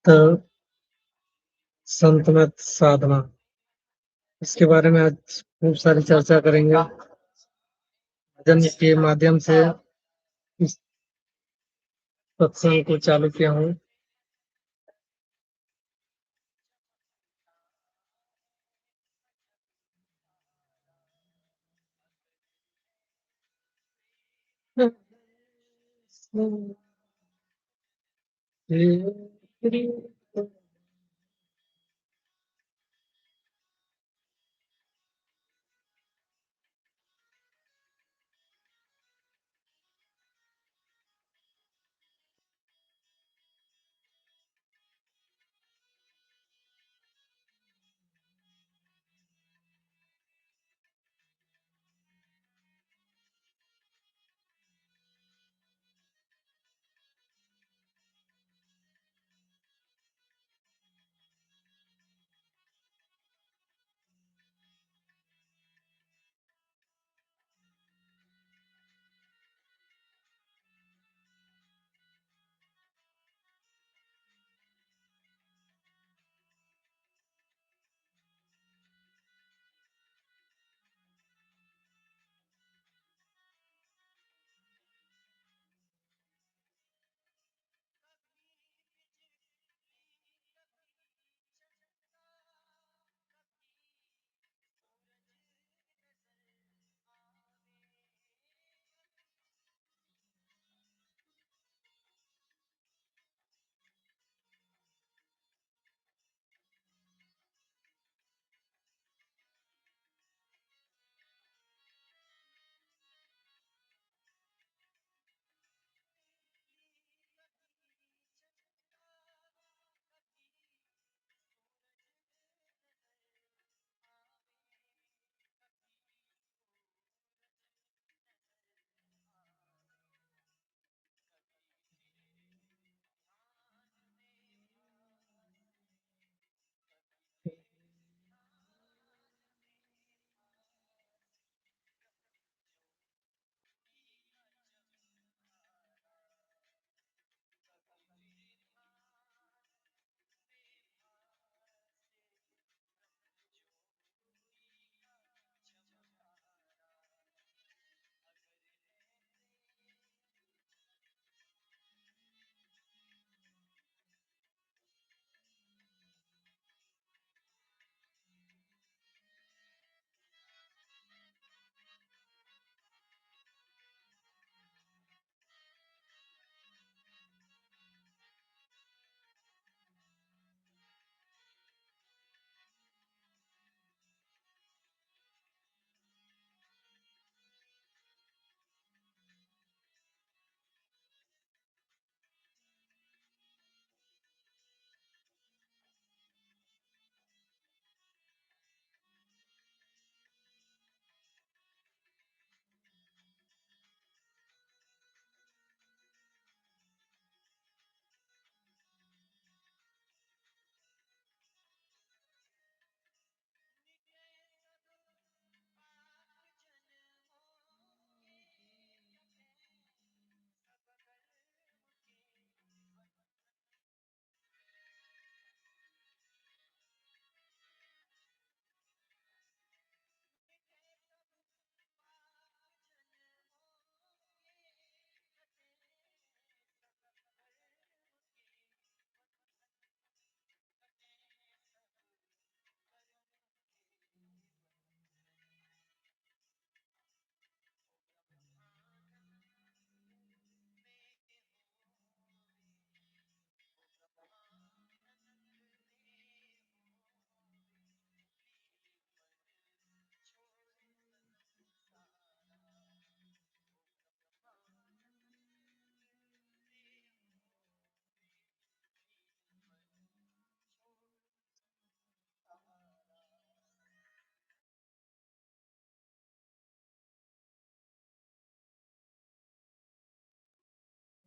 तो संतमत साधना, इसके बारे में आज खूब सारी चर्चा करेंगे। भजन के माध्यम से इस सत्संग को चालू किया हूँ।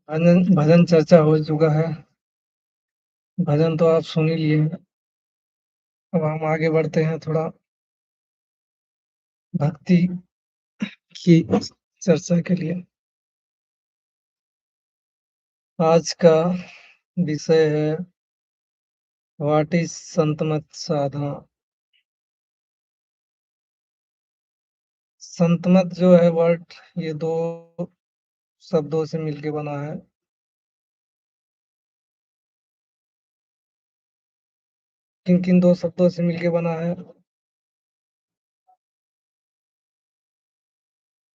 भजन भजन चर्चा हो चुका है। भजन तो आप सुन ही लिए हैं। अब हम आगे बढ़ते हैं थोड़ा भक्ति की चर्चा के लिए। आज का विषय है व्हाट इज संतमत साधना? संतमत जो है वर्ड, ये दो शब्दों से मिलके बना है। किन किन दो शब्दों से मिलके बना है?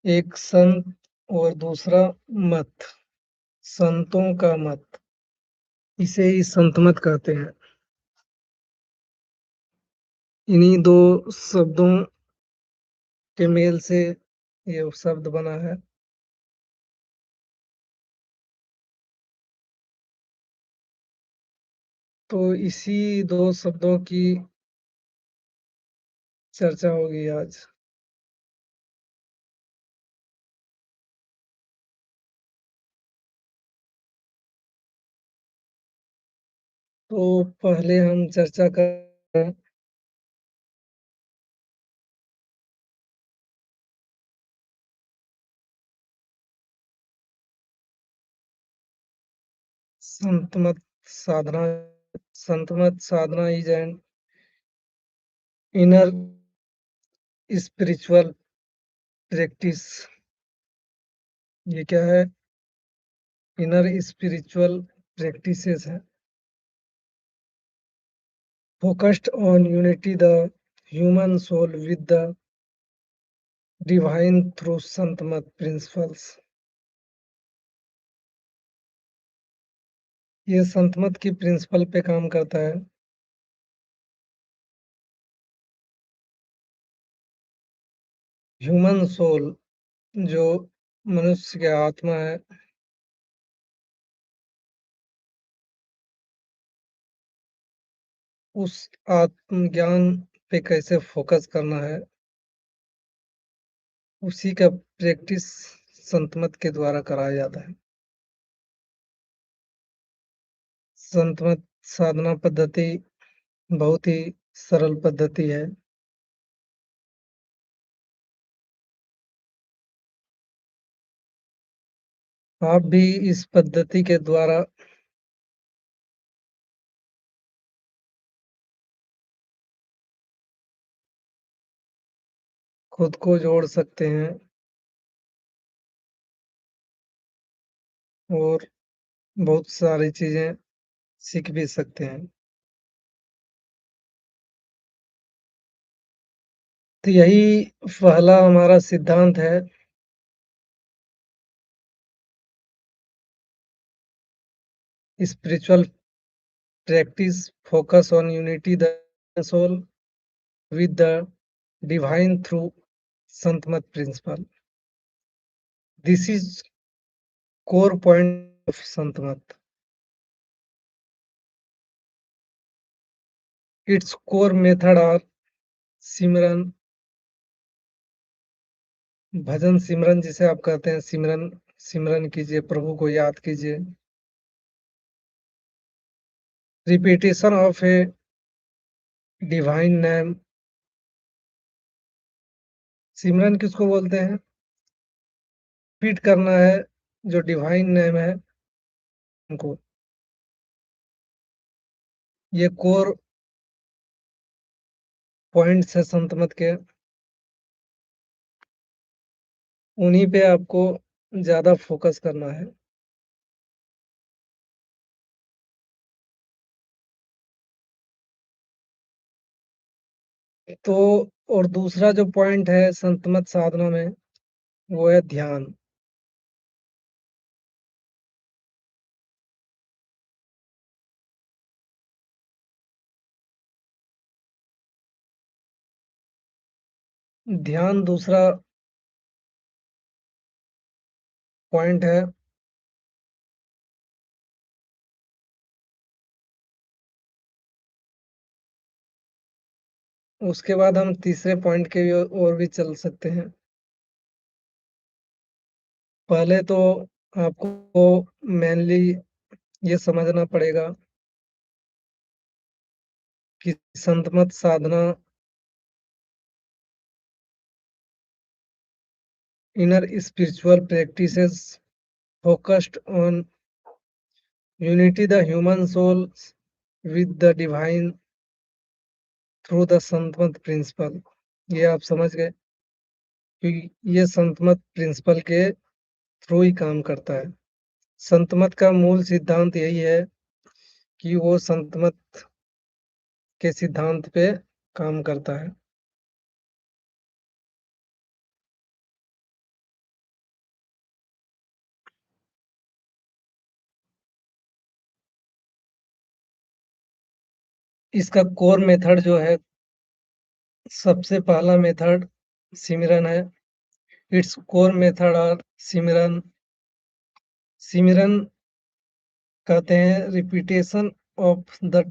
एक संत और दूसरा मत, संतों का मत, इसे ही संतमत कहते हैं। इन्हीं दो शब्दों के मेल से ये शब्द बना है। तो इसी दो शब्दों की चर्चा होगी आज। तो पहले हम चर्चा कर Santmat Sadhana. Santmat Sadhana is an inner spiritual practice. ये क्या है? इनर स्पिरिचुअल प्रैक्टिसेस है, focused on unity the human soul with the divine through Santmat principles। ये संतमत की प्रिंसिपल पे काम करता है। ह्यूमन सोल, जो मनुष्य की आत्मा है, उस आत्मज्ञान पे कैसे फोकस करना है, उसी का प्रैक्टिस संतमत के द्वारा कराया जाता है। संतमत साधना पद्धति बहुत ही सरल पद्धति है। आप भी इस पद्धति के द्वारा खुद को जोड़ सकते हैं और बहुत सारी चीजें सीख भी सकते हैं। तो यही पहला हमारा सिद्धांत है। Spiritual practice focus on unity the soul with the divine through Santmat principle। This is core point of Santmat. Its core method are simran, bhajan simran जिसे आप कहते हैं, सिमरन सिमरन कीजिए, प्रभु को याद कीजिए। Repetition of a divine name. Simran किसको बोलते हैं? रिपीट करना है जो डिवाइन नेम है उनको। ये कोर पॉइंट्स है संतमत के, उन्हीं पे आपको ज्यादा फोकस करना है। तो और दूसरा जो पॉइंट है संतमत साधना में, वो है ध्यान। ध्यान दूसरा पॉइंट है। उसके बाद हम तीसरे पॉइंट के भी और भी चल सकते हैं। पहले तो आपको मेनली ये समझना पड़ेगा कि Santmat Sadhana inner spiritual practices focused on unity the human soul with the divine through the Santmat principle. ये आप समझ गए, क्योंकि ये संतमत प्रिंसिपल के थ्रू ही काम करता है। संतमत का मूल सिद्धांत यही है कि वो संतमत के सिद्धांत पे काम करता है। इसका कोर मेथड जो है, सबसे पहला मेथड सिमरन है। इट्स कोर मेथड और सिमरन। सिमरन कहते हैं repetition of the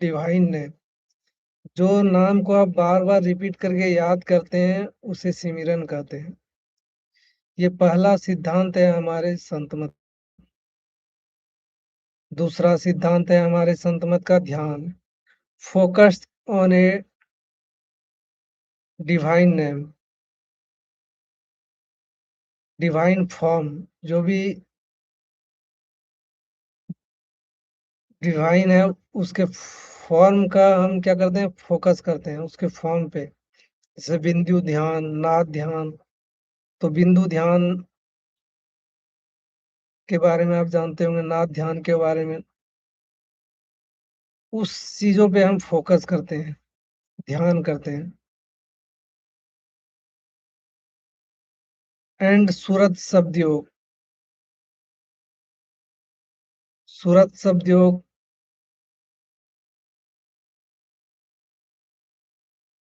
divine name. जो नाम को आप बार बार रिपीट करके याद करते हैं उसे सिमरन कहते हैं। ये पहला सिद्धांत है हमारे संत मत। दूसरा सिद्धांत है हमारे संत मत का ध्यान, focus on A divine name, divine form. जो भी डिवाइन है उसके फॉर्म का हम क्या करते हैं, फोकस करते हैं उसके फॉर्म पे। जैसे बिंदु ध्यान, नाद ध्यान। तो बिंदु ध्यान के बारे में आप जानते होंगे, नाद ध्यान के बारे में। उस चीजों पे हम फोकस करते हैं, ध्यान करते हैं। एंड सूरत शब्द योग। सूरत शब्द योग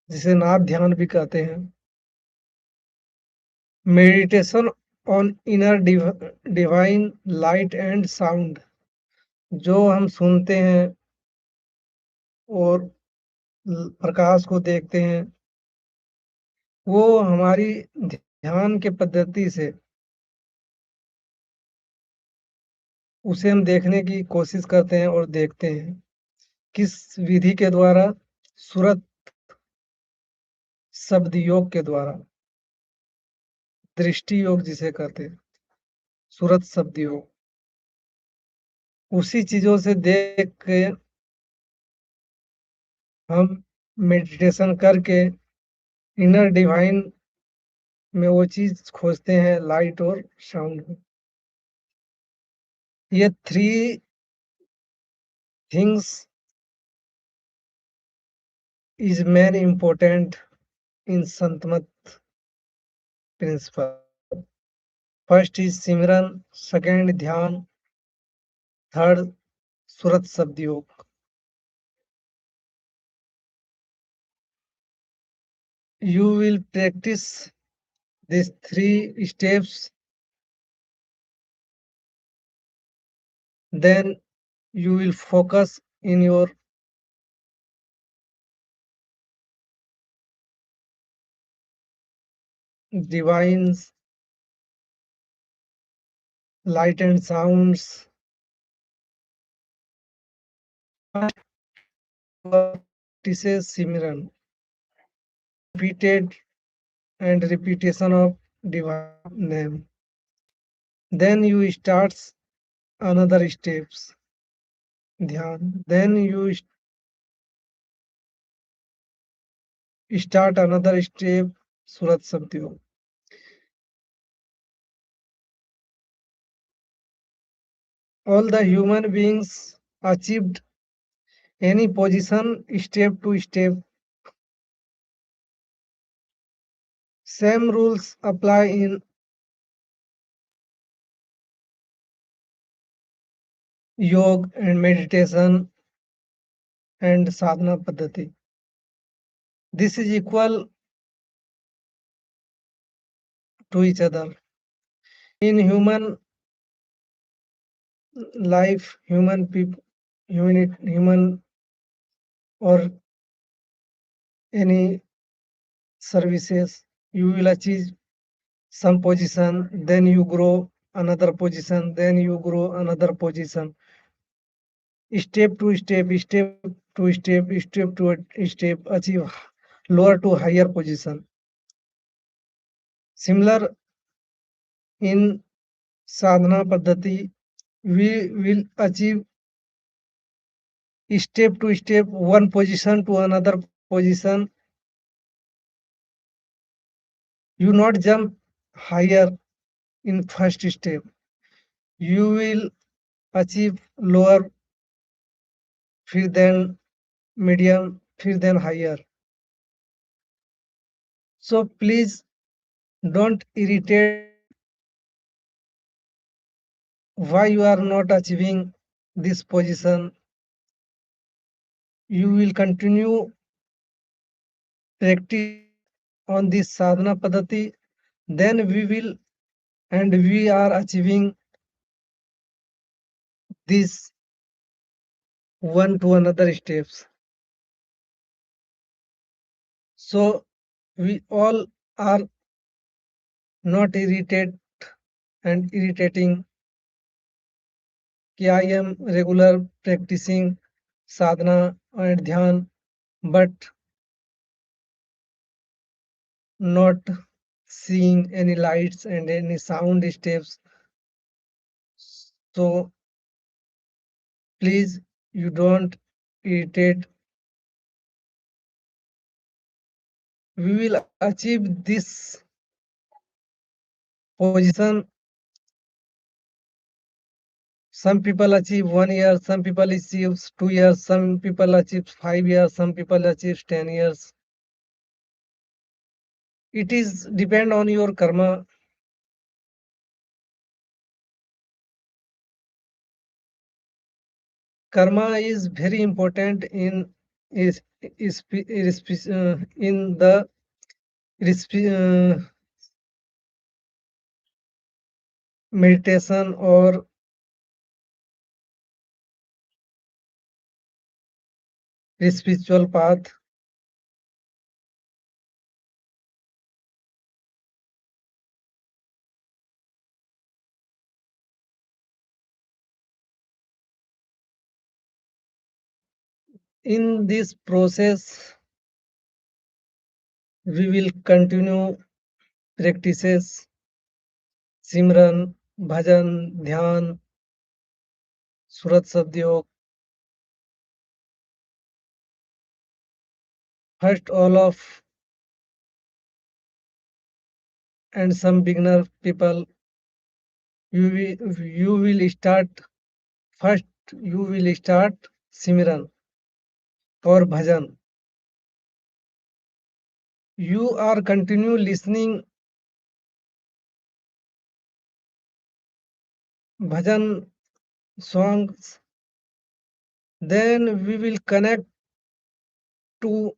जिसे नाद ध्यान भी कहते हैं। Meditation on inner divine light and sound. जो हम सुनते हैं और प्रकाश को देखते हैं, वो हमारी ध्यान के पद्धति से उसे हम देखने की कोशिश करते हैं और देखते हैं। किस विधि के द्वारा? सूरत शब्द योग के द्वारा, दृष्टि योग जिसे कहते हैं, सूरत शब्द योग। उसी चीजों से देख के हम मेडिटेशन करके इनर डिवाइन में वो चीज खोजते हैं, लाइट और साउंड। ये three things is main important in Santmat principle. First is simran, second dhyan, third surat shabd yoga. You will practice these three steps, then you will focus in your divines, light and sounds. Practices Simran, repeated and repetition of divine name. Then you start another steps, dhyan. Then you start another step, Surat Sabdyo. All the human beings achieved any position step to step. Same rules apply in yoga and meditation and sadhana paddhati. This is equal to each other. In human life, human people, human or any services, you will achieve some position, then you grow another position, then you grow another position. Step to step, step to step, step to step, achieve lower to higher position. Similar in sadhana paddhati, we will achieve step to step, one position to another position. You not jump higher in first step. You will achieve lower, फिर then medium, फिर then higher. So please don't irritate why you are not achieving this position. You will continue practice on this sadhana paddhati, then we are achieving this one to another steps. So we all are not irritated and irritating कि I am regular practicing sadhana and dhyan, but not seeing any lights and any sound steps. So please, you don't irritate. We will achieve this position. Some people achieve 1 year, some people achieve 2 years, some people achieve 5 years, some people achieve 10 years. It is depend on your karma. Karma is very important in the meditation or spiritual path. In this process, we will continue practices Simran, Bhajan, Dhyan, Surat Sadhyog. First, all of and some beginner people, you will start first. You will start Simran or Bhajan. You are continue listening Bhajan songs. Then we will connect to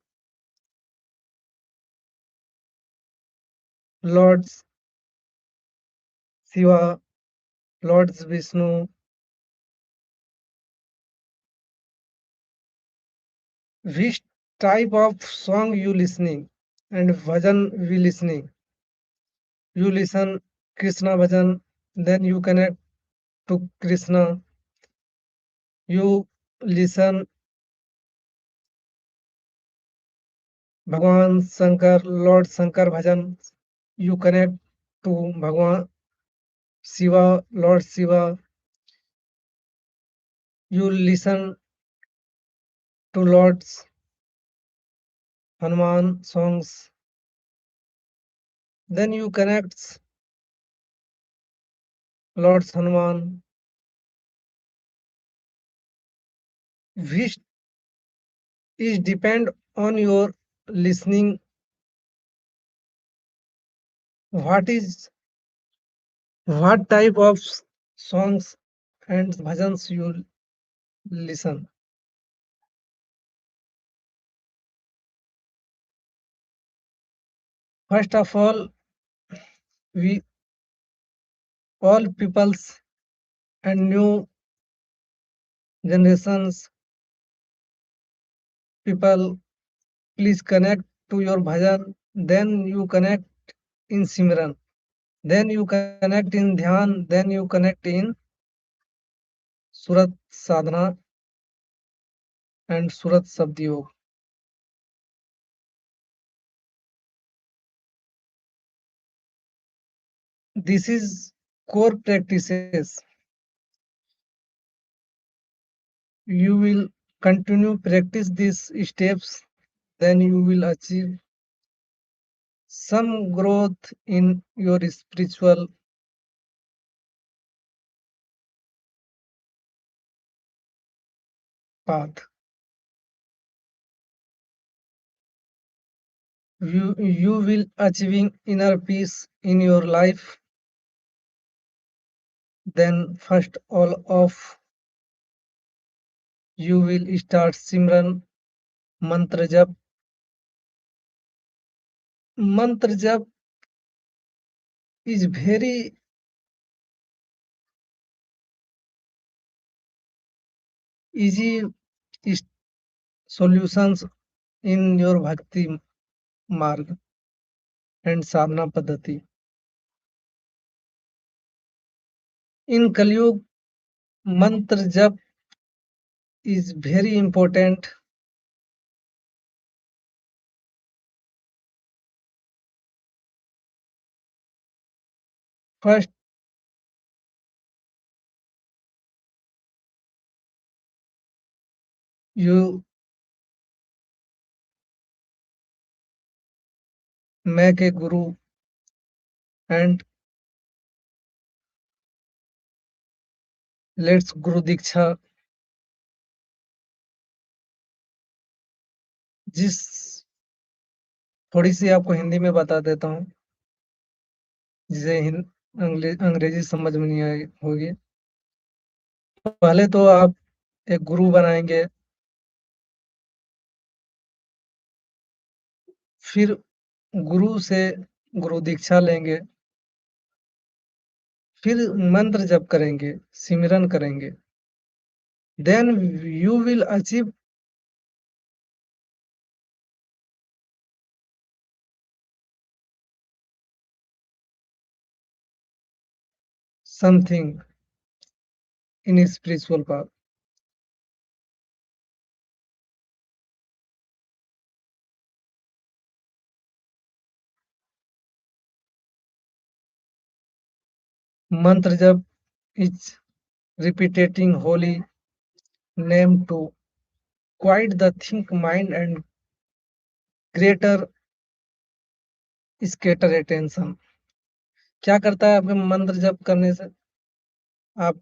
Lord's Shiva, Lord's Vishnu. Which type of song you listening and bhajan we listening? You listen Krishna bhajan, then you connect to Krishna. You listen Bhagwan Shankar, Lord Shankar bhajan. You connect to Bhagwan Shiva, Lord Shiva. You listen to Lord's Hanuman songs. Then you connect Lord's Hanuman. Which is depend on your listening. What is what type of songs and bhajans you listen? First of all, we all peoples and new generations people, please connect to your bhajan. Then you connect in Simran. Then you connect in Dhyan. Then you connect in Surat Sadhana and Surat Sabdiyog. This is core practices. You will continue practice these steps, then you will achieve some growth in your spiritual path. You will achieving inner peace in your life. Then first all of you will start Simran mantra jap. Mantra jap is very easy solutions in your bhakti marg and sadhana paddhati. In Kaliyug, mantra jap is very important. First, you make a guru and let's Guru Diksha. जिस थोड़ी सी आपको हिंदी में बता देता हूँ जिसे अंग्रेजी समझ में नहीं आई होगी। पहले तो आप एक गुरु बनाएंगे, फिर गुरु से गुरु दीक्षा लेंगे, फिर मंत्र जप करेंगे, सिमरन करेंगे। Then you will achieve something in spiritual path. Mantra jap is repeating holy name to quiet the think mind and greater scatter attention। क्या करता है आपके मंत्र जप करने से? आप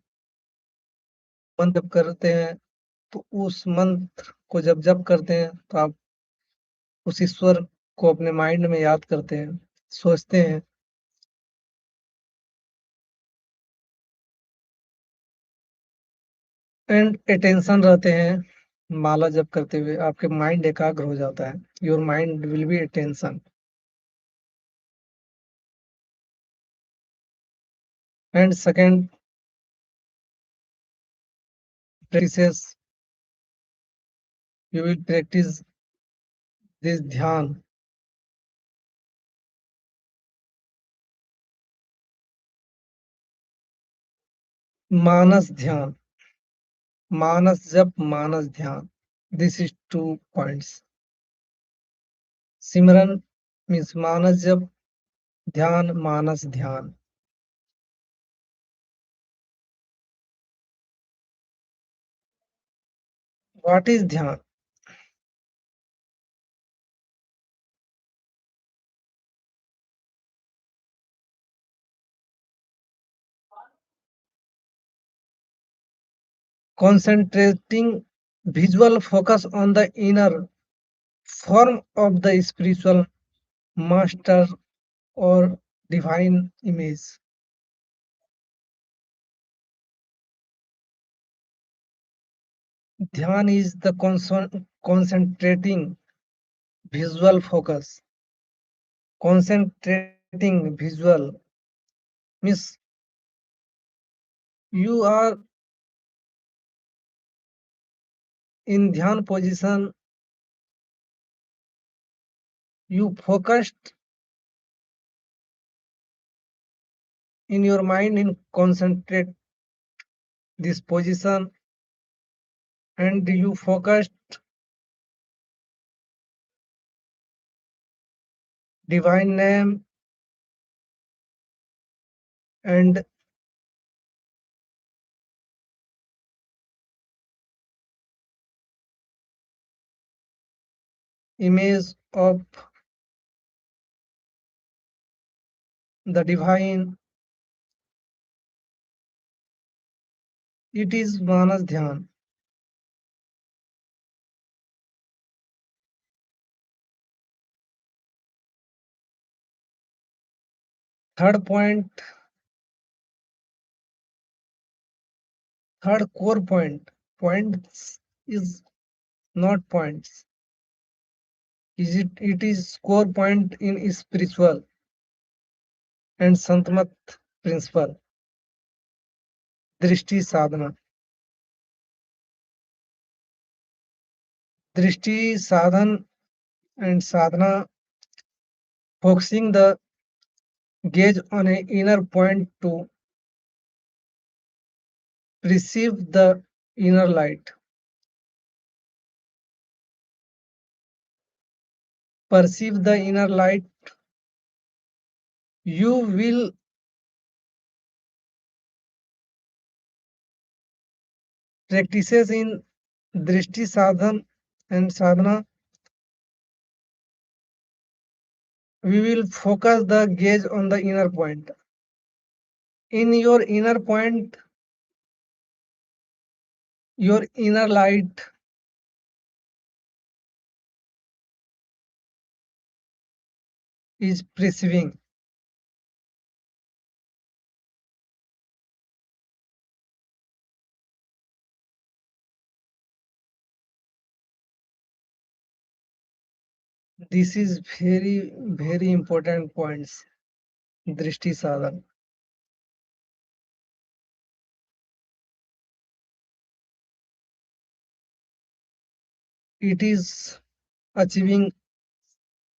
मंत्र जप करते हैं तो उस मंत्र को जब जप करते हैं तो आप उस ईश्वर को अपने माइंड में याद करते हैं, सोचते हैं एंड अटेंशन रहते हैं। माला जप करते हुए आपके माइंड एकाग्र हो जाता है। Your mind will be attention. And second practices you will practice this ध्यान। मानस ध्यान, मानस Jap, Manas Dhyan. This is 2 points। Simran means Manas Jap, dhyan Manas Dhyan. What is dhyan? Concentrating visual focus on the inner form of the spiritual master or divine image। Dhyan is the concentrating visual focus। Concentrating visual means you are in dhyan position, you focused in your mind in concentrate this position and you focused divine name and image of the divine. It is Manas Dhyan. Third point, third core point. Points is not points. It is core point in spiritual and Santmat principle. Drishti sadhana. Drishti sadhan and sadhana focusing the gaze on an inner point to perceive the inner light. Perceive the inner light. You will practices in drishti sadhan and sadhana. We will focus the gaze on the inner point. In your inner point, your inner light is perceiving. This is very important points. Drishti sadhan. It is achieving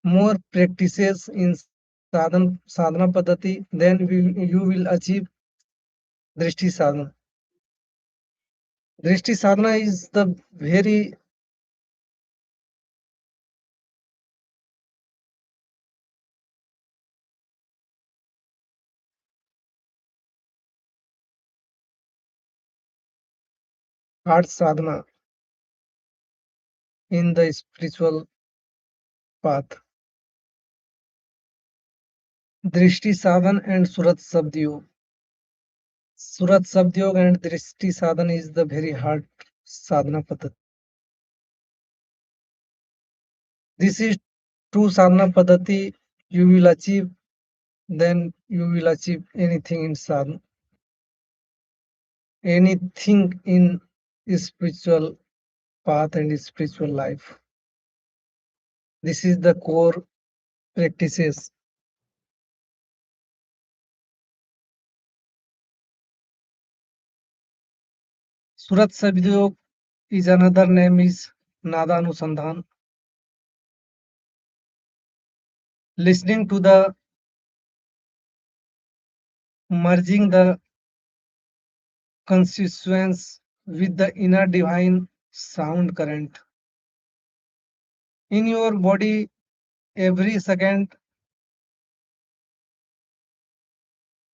more practices in sadhana paddhati, then you will achieve drishti sadhana. Drishti sadhana is the very hard sadhana in the spiritual path. Drishti sadhan and Surat Sabdiyog. Surat Sabdiyog and Drishti sadhan is the very hard sadhana paddhati. This is true sadhana paddhati. You will achieve, then you will achieve anything in sadhana, anything in spiritual path and spiritual life. This is the core practices. Surat Sabdiyog is another name is Nada Anusandhan. Listening to the merging the consciousness with the inner divine sound current. In your body, every second,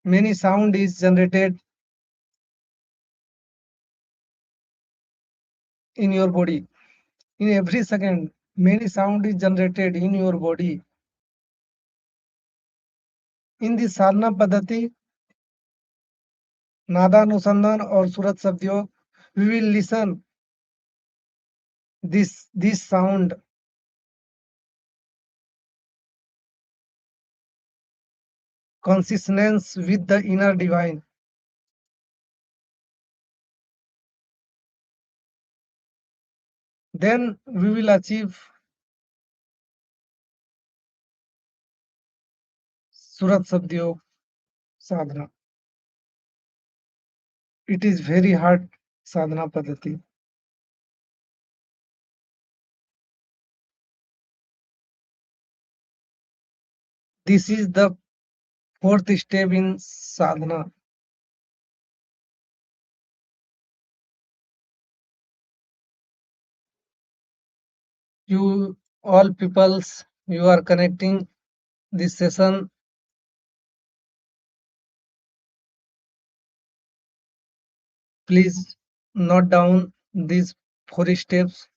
many sound is generated in your body. In every second, many sound is generated in your body. In the sadhana paddhati, Nada Anusandhan or Surat Sabdiyog, we will listen this sound consciousness with the inner divine. Then we will achieve Surat Sabdiyog sadhana. It is very hard sadhana paddhati. This is the fourth step in sadhana. You all peoples, you are connecting this session. Please note down these four steps.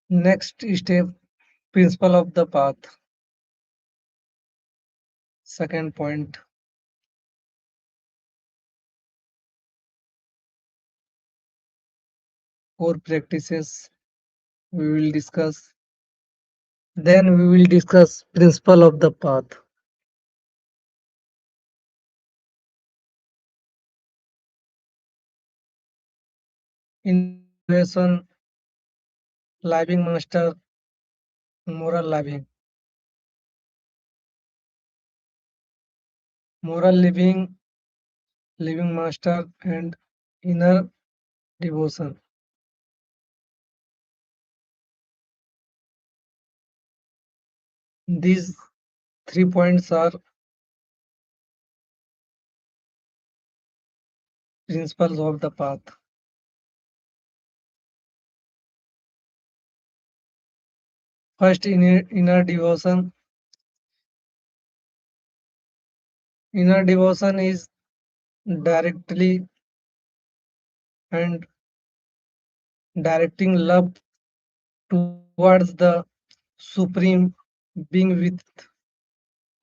Next step, principle of the path. Second point, core practices we will discuss. Then we will discuss principle of the path. Innovation, living master, moral living. Moral living, living master, and inner devotion. These 3 points are principles of the path. First, inner devotion. Inner devotion is directly and directing love towards the supreme being with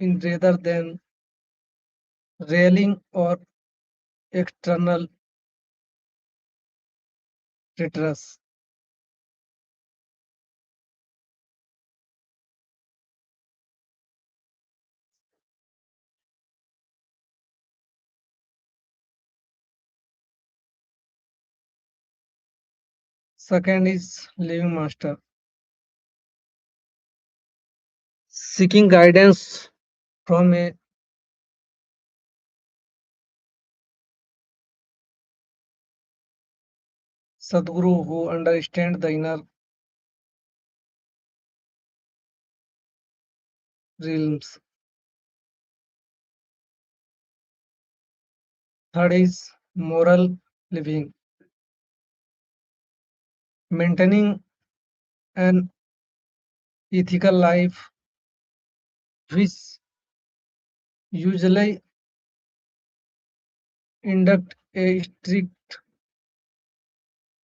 in rather than railing or external treatise. Second is living master. Seeking guidance from a Sadguru who understands the inner realms. Third is moral living. Maintaining an ethical life which usually induct a strict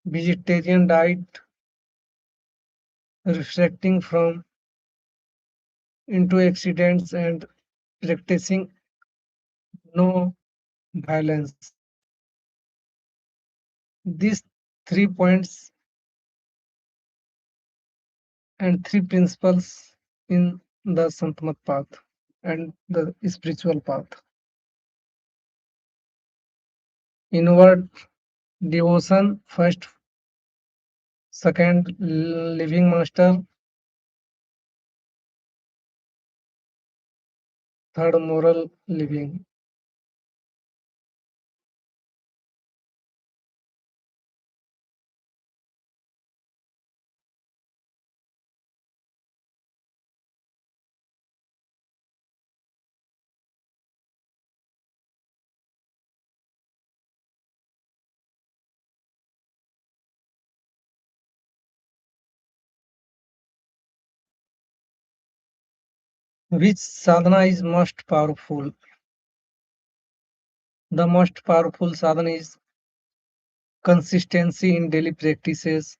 vegetarian diet reflecting from into accidents and practicing no violence. These 3 points and 3 principles in the Santmat path and the spiritual path. Inward devotion, first, second, living master, third, moral living. Which sadhana is most powerful? The most powerful sadhana is consistency in daily practices,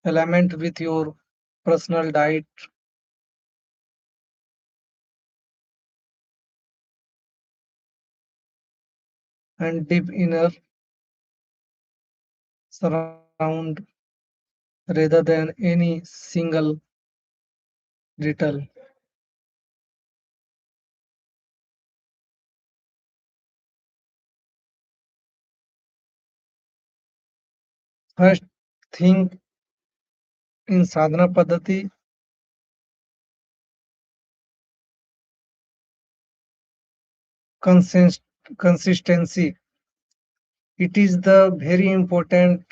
alignment with your personal diet, and deep inner surround rather than any single ritual. First thing in sadhana paddhati, consistency. It is the very important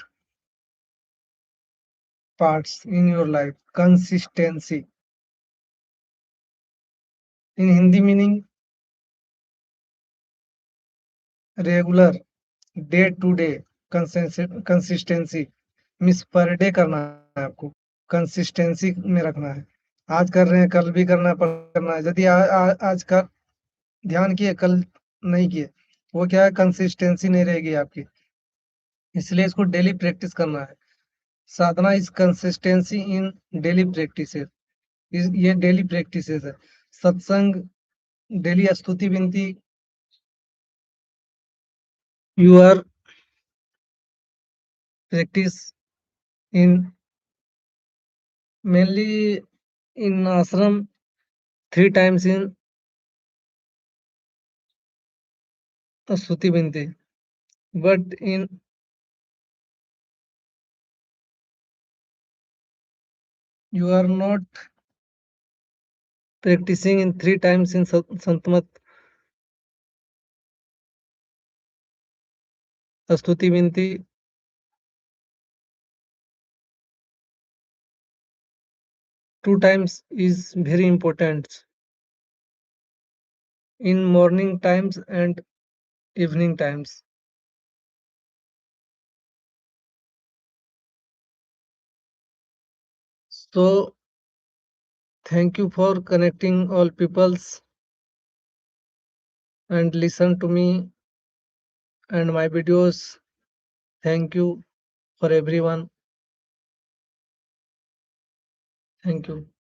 parts in your life. Consistency. In Hindi meaning regular, day to day. Consistency means per day करना है आपको, consistency में रखना है। आज कर रहे हैं, कल भी करना है, परसों करना है। यदि आज का ध्यान किए, कल नहीं किए, वो क्या है, कंसिस्टेंसी नहीं रहेगी आपकी। इसलिए इसको डेली प्रैक्टिस करना है। Sadhana is consistency in daily practices. ये डेली प्रैक्टिसेस है। सत्संग, डेली स्तुति विनती, you are practice in mainly in ashram 3 times in स्तुति विनती, but in you are not practicing in 3 times in Santmat स्तुति विनती। 2 times is very important in morning times and evening times. So thank you for connecting all peoples and listen to me and my videos. Thank you for everyone. Thank you.